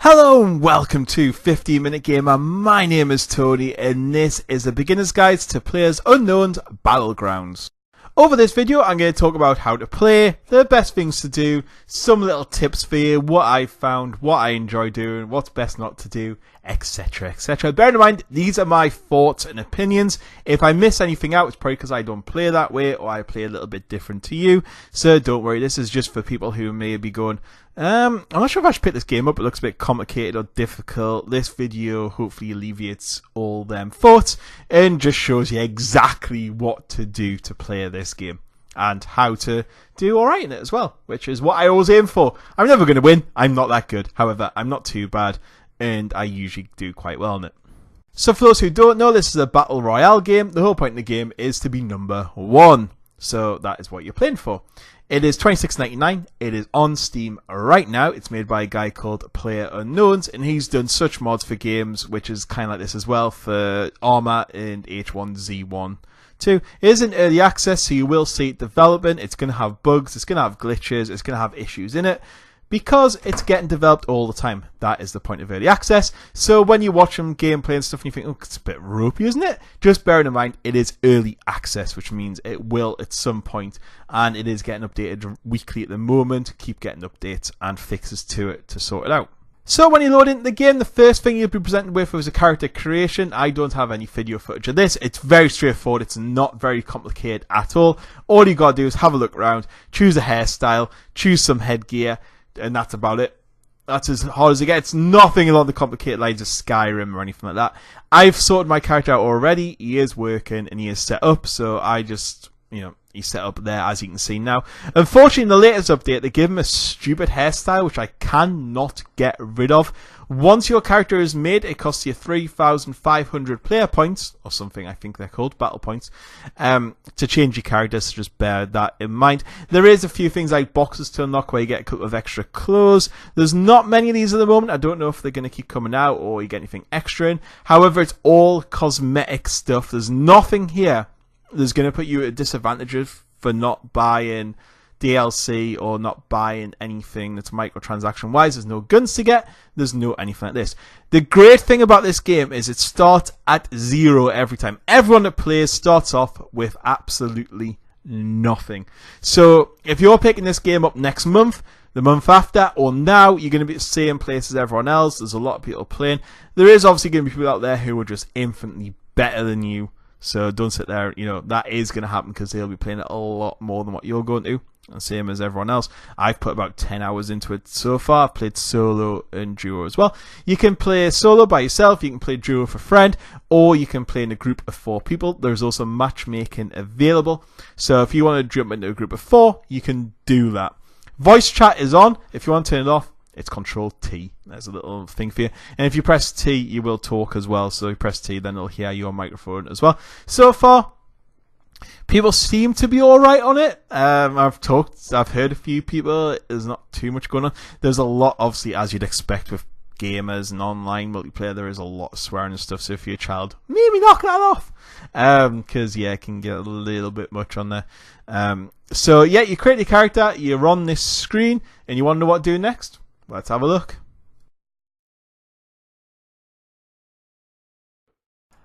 Hello and welcome to 15 Minute Gamer. My name is Tony and this is a beginner's guide to PlayerUnknown's Battlegrounds. Over this video I'm going to talk about how to play, the best things to do, some little tips for you, what I've found, what I enjoy doing, what's best not to do, etc, etc. Bear in mind, these are my thoughts and opinions. If I miss anything out, it's probably because I don't play that way or I play a little bit different to you. So don't worry, this is just for people who may be going, I'm not sure if I should pick this game up, it looks a bit complicated or difficult. This video hopefully alleviates all them thoughts and just shows you exactly what to do to play this game and how to do alright in it as well, which is what I always aim for. I'm never going to win, I'm not that good, however I'm not too bad and I usually do quite well in it. So for those who don't know, this is a battle royale game. The whole point of the game is to be number one, so that is what you're playing for. It is $26.99. It is on Steam right now. It's made by a guy called PlayerUnknown's, and he's done such mods for games, which is kind of like this as well, for Arma and H1Z1 too. It is in early access, so you will see it developing. It's going to have bugs, it's going to have glitches, it's going to have issues in it, because it's getting developed all the time. That is the point of early access. So when you watch some gameplay and stuff and you think, oh, it's a bit ropey, isn't it? Just bear in mind, it is early access, which means it will at some point, and it is getting updated weekly at the moment. Keep getting updates and fixes to it to sort it out. So when you load into the game, the first thing you'll be presented with is a character creation. I don't have any video footage of this. It's very straightforward. It's not very complicated at all. All you got to do is have a look around, choose a hairstyle, choose some headgear, and that's about it. That's as hard as it gets. Nothing along the complicated lines of Skyrim or anything like that. I've sorted my character out already. He is working and he is set up, so I just, he's set up there as you can see now. Unfortunately, in the latest update, they give him a stupid hairstyle which I cannot get rid of. Once your character is made, it costs you 3,500 player points, or something I think they're called, battle points, to change your character, so just bear that in mind. There is a few things like boxes to unlock where you get a couple of extra clothes. There's not many of these at the moment. I don't know if they're going to keep coming out or you get anything extra in. However, it's all cosmetic stuff. There's nothing here that's going to put you at a disadvantage for not buying DLC or not buying anything that's microtransaction wise. There's no guns to get, there's no anything like this. The great thing about this game is it starts at zero every time. Everyone that plays starts off with absolutely nothing. So if you're picking this game up next month, the month after, or now, you're going to be at the same place as everyone else. There's a lot of people playing. There is obviously going to be people out there who are just infinitely better than you. So don't sit there, that is going to happen because they'll be playing it a lot more than what you're going to. And same as everyone else. I've put about 10 hours into it so far. I've played solo and duo as well. You can play solo by yourself, you can play duo with a friend, or you can play in a group of 4 people. There's also matchmaking available. So if you want to jump into a group of 4, you can do that. Voice chat is on. If you want to turn it off, it's Control T. There's a little thing for you. And if you press T, you will talk as well. So you press T, then it'll hear your microphone as well. So far, people seem to be alright on it. I've heard a few people. There's not too much going on. There's a lot, obviously, as you'd expect with gamers and online multiplayer, there is a lot of swearing and stuff. So if you're a child, maybe knock that off. Because, it can get a little bit much on there. So, you create your character, you're on this screen, and you want to know what to do next? Let's have a look.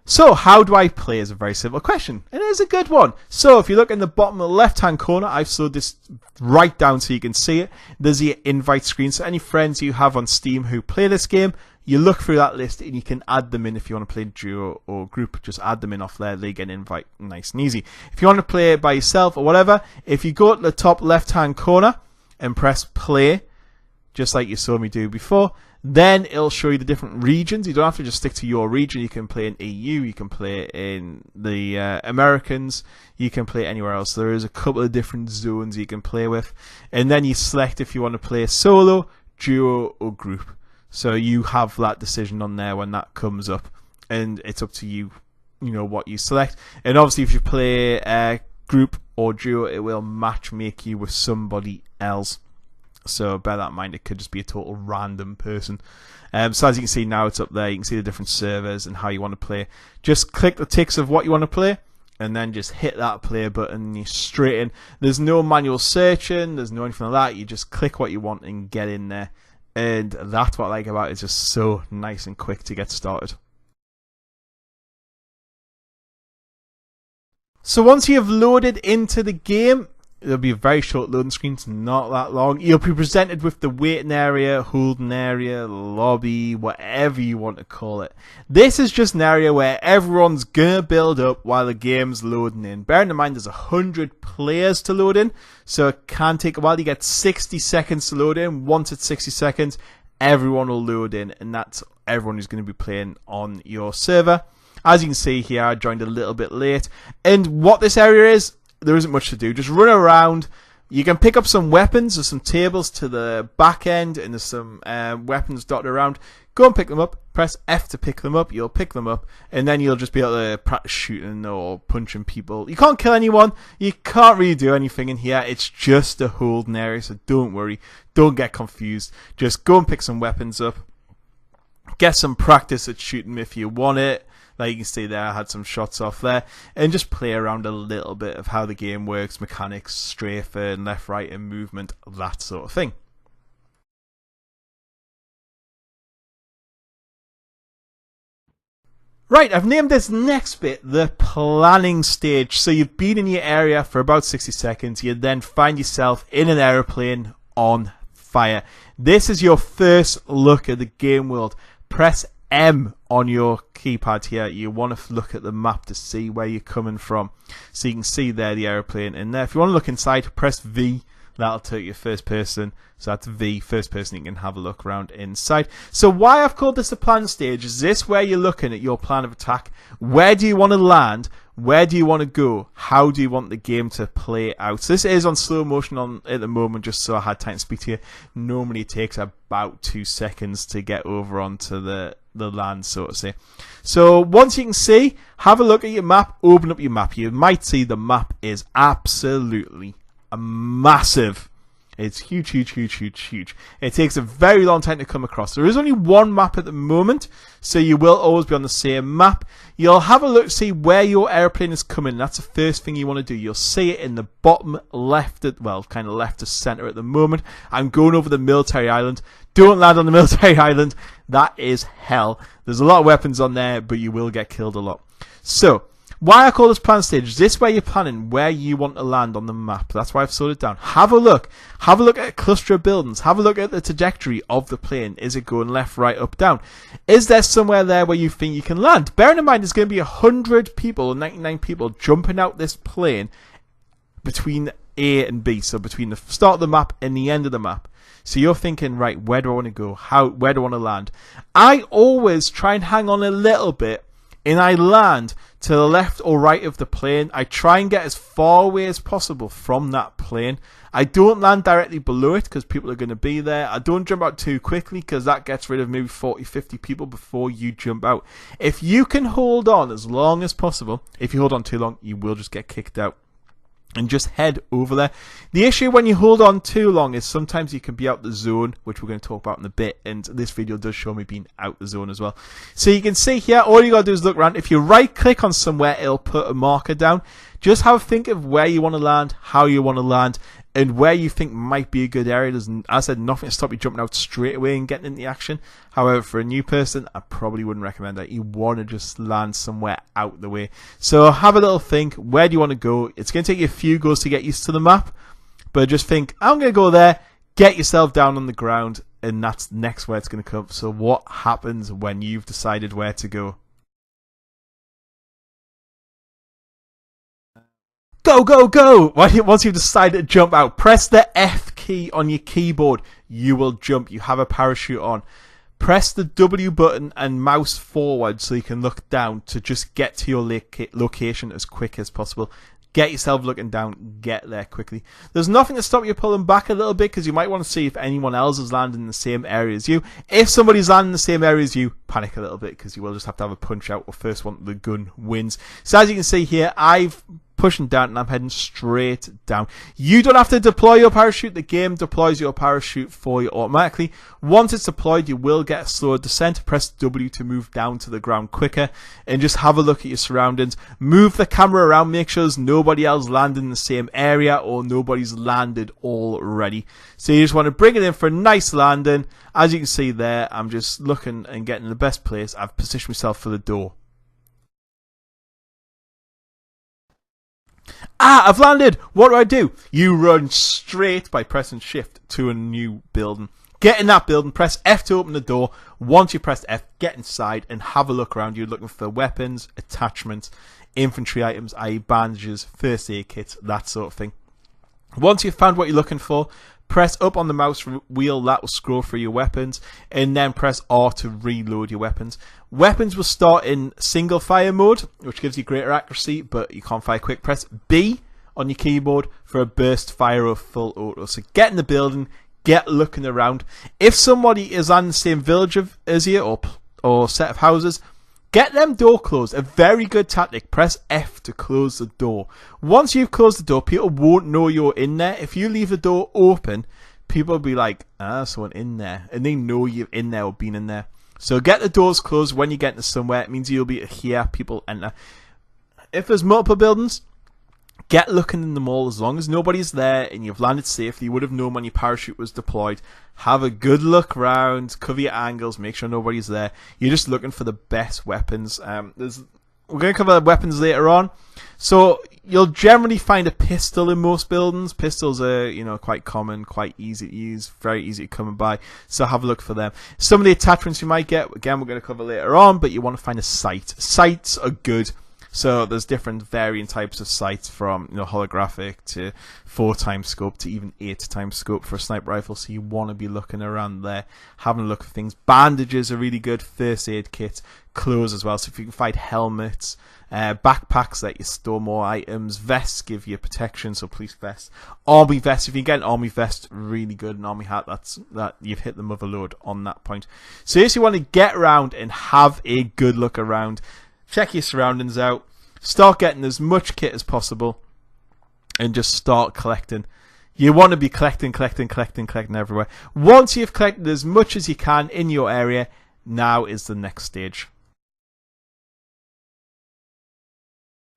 So, how do I play is a very simple question, and it is a good one. So, if you look in the bottom left-hand corner, I've slowed this right down so you can see it. There's your invite screen, so any friends you have on Steam who play this game, you look through that list and you can add them in if you want to play duo or group. Just add them in off there, they get an invite nice and easy. If you want to play it by yourself or whatever, if you go to the top left-hand corner and press play, just like you saw me do before, then it'll show you the different regions. You don't have to just stick to your region. You can play in EU, you can play in the Americans, you can play anywhere else. There is a couple of different zones you can play with. And then you select if you want to play solo, duo, or group. So you have that decision on there when that comes up. And it's up to you, what you select. And obviously if you play group or duo, it will match make you with somebody else. So bear that in mind, it could just be a total random person. So as you can see now, it's up there. You can see the different servers and how you want to play. Just click the ticks of what you want to play, and then just hit that play button and you're straight in. There's no manual searching, there's no anything like that. You just click what you want and get in there, and that's what I like about it. It's just so nice and quick to get started. So once you have loaded into the game, there'll be a very short loading screen, it's not that long. You'll be presented with the waiting area, holding area, lobby, whatever you want to call it. This is just an area where everyone's gonna build up while the game's loading in. Bearing in mind there's 100 players to load in, so it can take a while. You get 60 seconds to load in. Once it's 60 seconds, everyone will load in, and that's everyone who's going to be playing on your server. As you can see here, I joined a little bit late. And what this area is, there isn't much to do. Just run around. You can pick up some weapons. There's some tables to the back end, and there's some weapons dotted around. Go and pick them up. Press F to pick them up. You'll pick them up, and then you'll just be able to practice shooting or punching people. You can't kill anyone. You can't really do anything in here. It's just a holding area, so don't worry. Don't get confused. Just go and pick some weapons up. Get some practice at shooting if you want it. Like you can see there, I had some shots off there. And just play around a little bit of how the game works, mechanics, strafing, left, right, and movement, that sort of thing. Right, I've named this next bit the planning stage. So you've been in your area for about 60 seconds. You then find yourself in an aeroplane on fire. This is your first look at the game world. Press M on your keypad here. You want to look at the map to see where you're coming from. So you can see there the aeroplane in there. If you want to look inside, press V. That'll take you first person. So that's V, first person. You can have a look around inside. So why I've called this a plan stage is this where you're looking at your plan of attack. Where do you want to land? Where do you want to go? How do you want the game to play out? So this is on slow motion at the moment, just so I had time to speak to you. Normally it takes about 2 seconds to get over onto the land, so to say. So once you can see, have a look at your map, open up your map. You might see the map is absolutely massive. It's huge, huge, huge, huge, huge. It takes a very long time to come across. There is only one map at the moment, so you will always be on the same map. You'll have a look, see where your airplane is coming. That's the first thing you want to do. You'll see it in the bottom left, kind of left to center at the moment. I'm going over the military island. Don't land on the military island. That is hell. There's a lot of weapons on there, but you will get killed a lot. So, why I call this plan stage is this where you're planning where you want to land on the map. That's why I've slowed it down. Have a look. Have a look at a cluster of buildings. Have a look at the trajectory of the plane. Is it going left, right, up, down? Is there somewhere there where you think you can land? Bearing in mind there's going to be 100 people or 99 people jumping out this plane between A and B. So between the start of the map and the end of the map. So you're thinking, right, where do I want to go? Where do I want to land? I always try and hang on a little bit, and I land to the left or right of the plane. I try and get as far away as possible from that plane. I don't land directly below it because people are going to be there. I don't jump out too quickly because that gets rid of maybe 40, 50 people before you jump out. If you can hold on as long as possible, if you hold on too long, you will just get kicked out. And just head over there. The issue when you hold on too long is sometimes you can be out the zone, which we're going to talk about in a bit, and this video does show me being out the zone as well. So you can see here, all you got to do is look around. If you right click on somewhere, it'll put a marker down. Just have a think of where you want to land, how you want to land, and where you think might be a good area. There's, as I said, nothing to stop you jumping out straight away and getting into the action. However, for a new person, I probably wouldn't recommend that. You want to just land somewhere out the way. So have a little think. Where do you want to go? It's going to take you a few goes to get used to the map. But just think, I'm going to go there. Get yourself down on the ground. And that's next where it's going to come. So what happens when you've decided where to go? Go, go, go! Once you've decided to jump out, press the F key on your keyboard. You will jump. You have a parachute on. Press the W button and mouse forward so you can look down to just get to your location as quick as possible. Get yourself looking down. Get there quickly. There's nothing to stop you pulling back a little bit because you might want to see if anyone else is landing in the same area as you. If somebody's landing in the same area as you, panic a little bit because you will just have to have a punch out or first one to the gun wins. So as you can see here, I've pushing down, and I'm heading straight down. You don't have to deploy your parachute. The game deploys your parachute for you automatically. Once it's deployed, you will get a slower descent. Press W to move down to the ground quicker, and just have a look at your surroundings. Move the camera around, make sure there's nobody else landing in the same area or nobody's landed already. So you just want to bring it in for a nice landing. As you can see there, I'm just looking and getting the best place. I've positioned myself for the door. I've landed! What do? You run straight by pressing shift to a new building. Get in that building, press F to open the door. Once you press F, get inside and have a look around. You're looking for weapons, attachments, infantry items, i.e. bandages, first aid kits, that sort of thing. Once you've found what you're looking for, press up on the mouse wheel, that will scroll through your weapons, and then press R to reload your weapons. Weapons will start in single fire mode, which gives you greater accuracy, but you can't fire quick. Press B on your keyboard for a burst fire or full auto. So get in the building, get looking around. If somebody is on the same village as you or set of houses, get them door closed. A very good tactic. Press F to close the door. Once you've closed the door, people won't know you're in there. If you leave the door open, people will be like, someone in there. And they know you're in there or been in there. So get the doors closed when you get into somewhere. It means you'll be here, people enter. If there's multiple buildings, get looking in them all. As long as nobody's there and you've landed safely, you would have known when your parachute was deployed. Have a good look around, cover your angles, make sure nobody's there. You're just looking for the best weapons. We're going to cover weapons later on. So you'll generally find a pistol in most buildings. Pistols are, quite common, quite easy to use, very easy to come by. So have a look for them. Some of the attachments you might get, again, we're going to cover later on, but you want to find a sight. Sights are good. So there's different varying types of sights from holographic to 4x scope to even 8x scope for a sniper rifle. So you want to be looking around there, having a look for things. Bandages are really good, first aid kits, clothes as well. So if you can find helmets, backpacks let you store more items, vests give you protection, so police vests, army vests. If you get an army vest, really good. An army hat, that you've hit the mother load on that point. So yes, you want to get around and have a good look around. Check your surroundings out, start getting as much kit as possible, and just start collecting. You want to be collecting everywhere. Once you've collected as much as you can in your area, now is the next stage.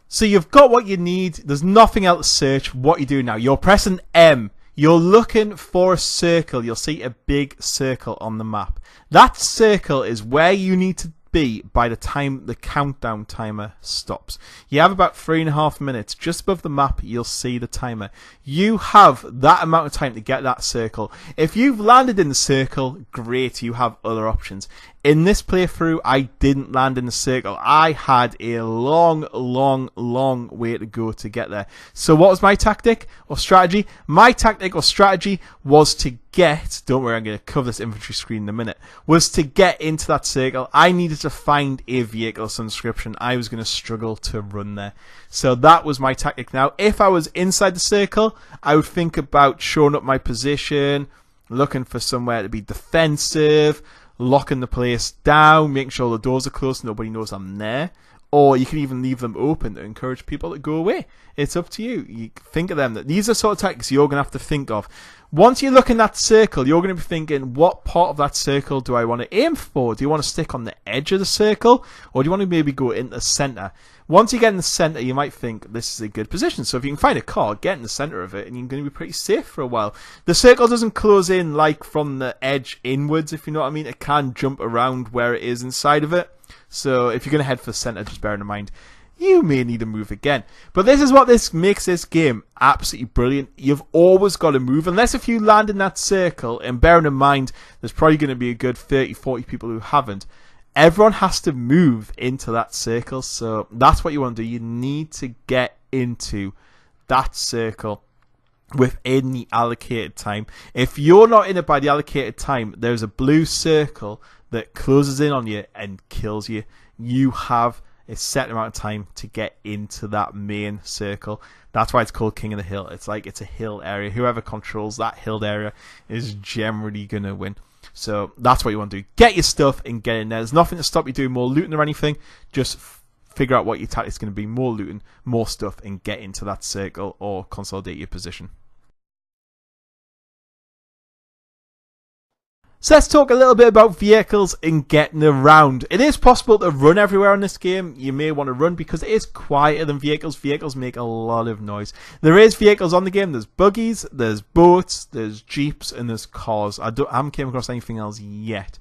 So you've got what you need, there's nothing else to search. What you do now, you're pressing M. You're looking for a circle. You'll see a big circle on the map. That circle is where you need to be by the time the countdown timer stops. You have about 3.5 minutes. Just above the map, you'll see the timer. You have that amount of time to get that circle. If you've landed in the circle, great, you have other options. In this playthrough, I didn't land in the circle. I had a long way to go to get there. So what was my tactic or strategy? My tactic or strategy was to get, don't worry, I'm going to cover this infantry screen in a minute, was to get into that circle. I needed to find a vehicle subscription. I was going to struggle to run there. So that was my tactic. Now, if I was inside the circle, I would think about showing up my position, looking for somewhere to be defensive, locking the place down, making sure the doors are closed, nobody knows I'm there. Or you can even leave them open to encourage people to go away. It's up to you. You think of them. These are sort of tactics you're going to have to think of. Once you look in that circle, you're going to be thinking, what part of that circle do I want to aim for? Do you want to stick on the edge of the circle? Or do you want to maybe go in the center? Once you get in the center, you might think this is a good position. So if you can find a car, get in the center of it, and you're going to be pretty safe for a while. The circle doesn't close in like from the edge inwards, if you know what I mean. It can jump around where it is inside of it. So if you're going to head for the center, just bear in mind, you may need to move again. But this is what makes this game absolutely brilliant. You've always got to move, unless if you land in that circle, and bearing in mind, there's probably going to be a good 30, 40 people who haven't. Everyone has to move into that circle, so that's what you want to do. You need to get into that circle within the allocated time. If you're not in it by the allocated time, there's a blue circle that closes in on you and kills you. You have a set amount of time to get into that main circle. That's why it's called King of the Hill. It's like it's a hill area. Whoever controls that hill area is generally going to win. So that's what you want to do. Get your stuff and get in there. There's nothing to stop you doing more looting or anything. Just figure out what your tactic's going to be, more looting, more stuff, and get into that circle or consolidate your position. So let's talk a little bit about vehicles and getting around. It is possible to run everywhere in this game. You may want to run because it is quieter than vehicles. Vehicles make a lot of noise. There is vehicles on the game. There's buggies, there's boats, there's jeeps, and there's cars. I haven't came across anything else yet.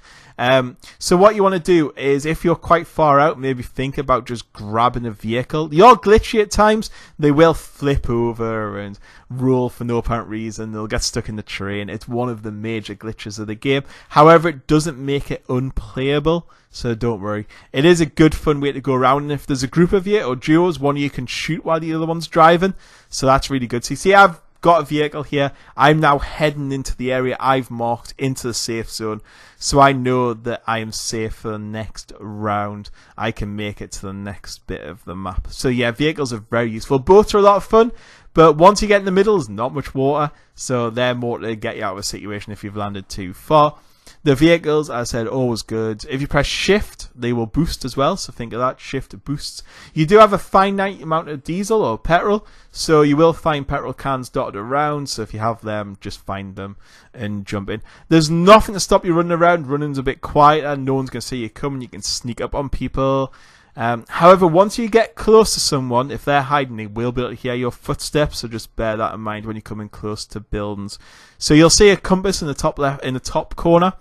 So what you want to do is, if you're quite far out, maybe think about just grabbing a vehicle. They are glitchy at times. They will flip over and roll for no apparent reason. They'll get stuck in the terrain. It's one of the major glitches of the game. However, it doesn't make it unplayable, so don't worry. It is a good fun way to go around, and if there's a group of you or duos, one of you can shoot while the other one's driving, so that's really good. So you see, I've got a vehicle here. I'm now heading into the area I've marked, into the safe zone, so I know that I am safe for the next round. I can make it to the next bit of the map. So yeah, vehicles are very useful. Boats are a lot of fun, but once you get in the middle, there's not much water, so they're more to get you out of a situation if you've landed too far. The vehicles, as I said, always good. If you press shift, they will boost as well, so think of that, shift boosts. You do have a finite amount of diesel or petrol, so you will find petrol cans dotted around, so if you have them, just find them and jump in. There's nothing to stop you running around. Running's a bit quieter, no one's going to see you coming, you can sneak up on people. However, once you get close to someone, if they're hiding, they will be able to hear your footsteps, so just bear that in mind when you're coming close to buildings. So you'll see a compass in the top left, in the top corner.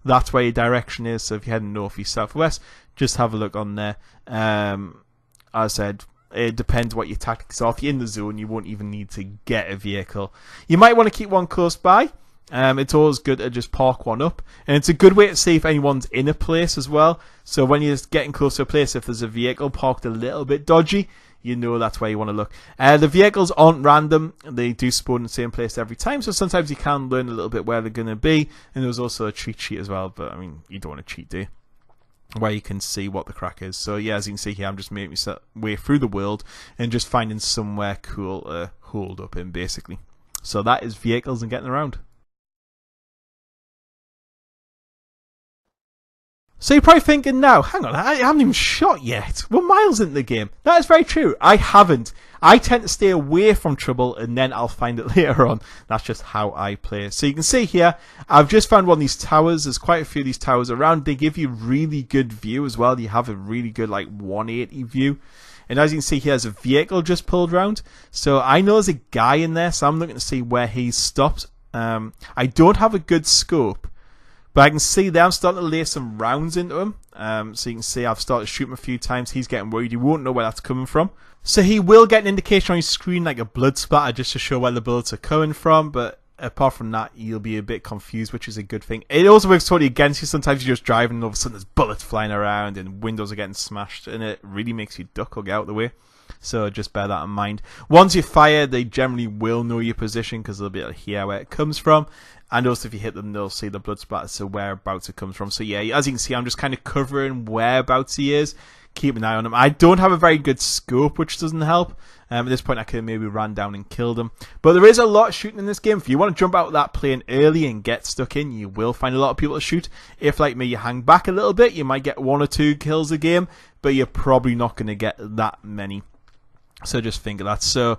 That's where your direction is, so if you're heading north, east, south, west, just have a look on there. As I said, it depends what your tactics are. If you're in the zone, you won't even need to get a vehicle. You might want to keep one close by. It's always good to just park one up, and it's a good way to see if anyone's in a place as well. So when you're getting close to a place, if there's a vehicle parked a little bit dodgy, you know that's where you want to look. The vehicles aren't random. They do spawn in the same place every time, so sometimes you can learn a little bit where they're going to be. And there's also a cheat sheet as well, but I mean, you don't want to cheat, do you? Where you can see what the crack is. So yeah, as you can see here, I'm just making my way through the world and just finding somewhere cool to hold up in, basically. So that is vehicles and getting around. So you're probably thinking now, hang on, I haven't even shot yet. We're miles into the game. That is very true. I haven't. I tend to stay away from trouble and then I'll find it later on. That's just how I play. So you can see here, I've just found one of these towers. There's quite a few of these towers around. They give you really good view as well. You have a really good like 180 view. And as you can see here, there's a vehicle just pulled around. So I know there's a guy in there, so I'm looking to see where he's stopped. I don't have a good scope, but I can see there I'm starting to lay some rounds into him. So you can see I've started shooting him a few times. He's getting worried. He won't know where that's coming from. So he will get an indication on his screen like a blood splatter just to show where the bullets are coming from. But apart from that, you'll be a bit confused, which is a good thing. It also works totally against you. Sometimes you're just driving and all of a sudden there's bullets flying around and windows are getting smashed. And it really makes you duck or get out of the way. So just bear that in mind. Once you fire, they generally will know your position because they'll be able to hear where it comes from. And also if you hit them, they'll see the blood splatter, so whereabouts it comes from. So yeah, as you can see, I'm just kind of covering whereabouts he is. Keep an eye on him. I don't have a very good scope, which doesn't help. At this point, I could have maybe ran down and killed him. But there is a lot of shooting in this game. If you want to jump out of that plane early and get stuck in, you will find a lot of people to shoot. If, like me, you hang back a little bit, you might get 1 or 2 kills a game, but you're probably not going to get that many. So just think of that. So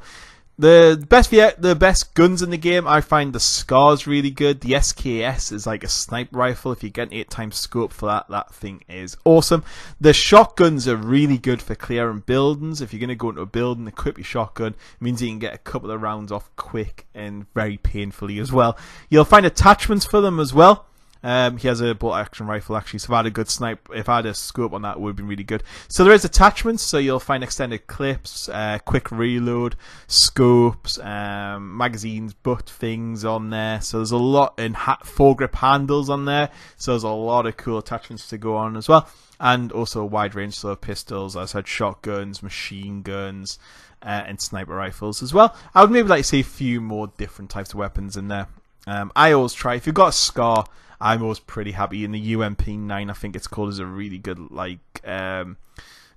the best guns in the game, I find the Scar's really good. The SKS is like a sniper rifle. If you get an 8x scope for that, that thing is awesome. The shotguns are really good for clearing buildings. If you're going to go into a building, equip your shotgun. It means you can get a couple of rounds off quick and very painfully as well. You'll find attachments for them as well. He has a bolt action rifle actually, so if I had a good snipe, if I had a scope on that, it would have been really good. So there is attachments, so you'll find extended clips, quick reload, scopes, magazines, butt things on there. So there's a lot, and foregrip handles on there, so there's a lot of cool attachments to go on as well. And also a wide range, so pistols, as I said, shotguns, machine guns, and sniper rifles as well. I would maybe like to see a few more different types of weapons in there. I always try, if you've got a Scar, I'm always pretty happy. In the UMP9, I think it's called, is a really good like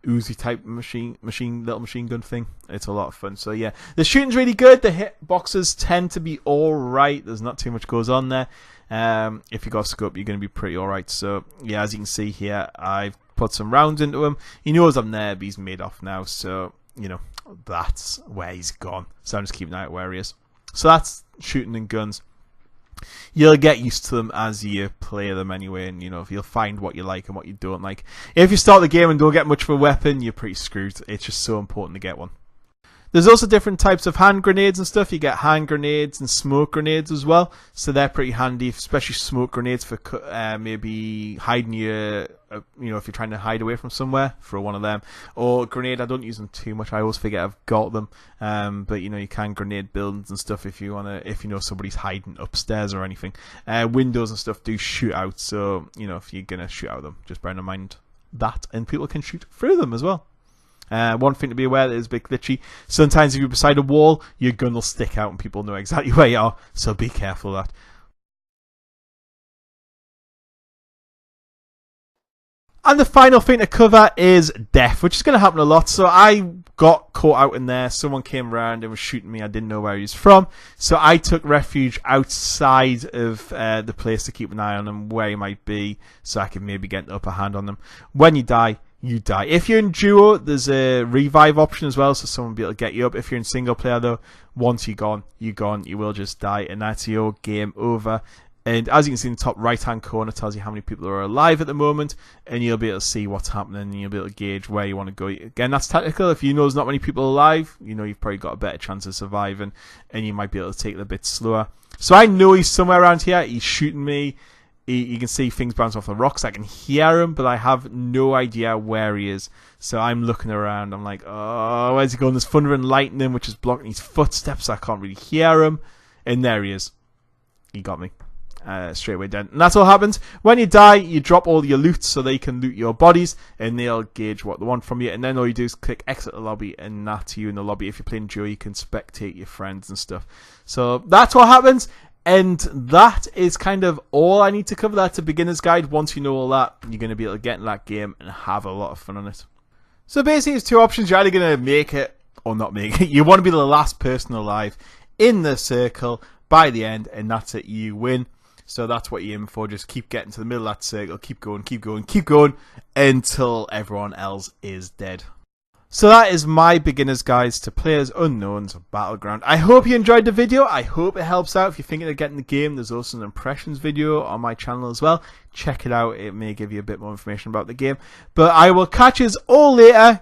Uzi type little machine gun thing. It's a lot of fun. So yeah, the shooting's really good. The hit boxes tend to be alright. There's not too much goes on there. If you got a scope, you're going to be pretty alright. So yeah, as you can see here, I've put some rounds into him. He knows I'm there, but he's made off now. So, you know, that's where he's gone. So I'm just keeping an eye out where he is. So that's shooting and guns. You'll get used to them as you play them anyway, and you know, you'll find what you like and what you don't like. If you start the game and don't get much of a weapon, you're pretty screwed. It's just so important to get one. There's also different types of hand grenades and stuff. You get hand grenades and smoke grenades as well, so they're pretty handy, especially smoke grenades for maybe hiding your, you know, if you're trying to hide away from somewhere, throw one of them. Or grenade, I don't use them too much. I always forget I've got them. But you know, you can grenade buildings and stuff if you know somebody's hiding upstairs or anything. Windows and stuff do shoot out, so you know, if you're gonna shoot out them, just bear in mind that, and people can shoot through them as well. One thing to be aware that is a bit glitchy. Sometimes if you're beside a wall, your gun will stick out and people know exactly where you are, so be careful of that. And the final thing to cover is death, which is going to happen a lot. So I got caught out in there. Someone came around and was shooting me. I didn't know where he was from. So I took refuge outside of the place to keep an eye on him, where he might be, so I could maybe get an upper hand on him. When you die, you die. If you're in duo, there's a revive option as well, so someone will be able to get you up. If you're in single player though, once you're gone, you're gone. You will just die, and that's your game over. And as you can see in the top right hand corner, tells you how many people are alive at the moment, and you'll be able to see what's happening, and you'll be able to gauge where you want to go. Again, that's tactical. If you know there's not many people alive, you know you've probably got a better chance of surviving, and you might be able to take it a bit slower. So I know he's somewhere around here. He's shooting me. You can see things bounce off the rocks. I can hear him, but I have no idea where he is. So I'm looking around. I'm like, oh, where's he going? There's thunder and lightning, which is blocking his footsteps. I can't really hear him. And there he is. He got me. Straight away dead. And that's what happens. When you die, you drop all your loot so they can loot your bodies, and they'll gauge what they want from you. And then all you do is click exit the lobby, and that's you in the lobby. If you're playing duo, you can spectate your friends and stuff. So that's what happens. And that is kind of all I need to cover. That's a beginner's guide. Once you know all that, you're going to be able to get in that game and have a lot of fun on it. So basically, there's two options. You're either going to make it or not make it. You want to be the last person alive in the circle by the end, and that's it. You win. So that's what you're aiming for. Just keep getting to the middle of that circle. Keep going, keep going, keep going until everyone else is dead. So that is my beginner's guides to PlayerUnknown's Battleground. I hope you enjoyed the video. I hope it helps out. If you're thinking of getting the game, there's also an impressions video on my channel as well. Check it out. It may give you a bit more information about the game. But I will catch you all later.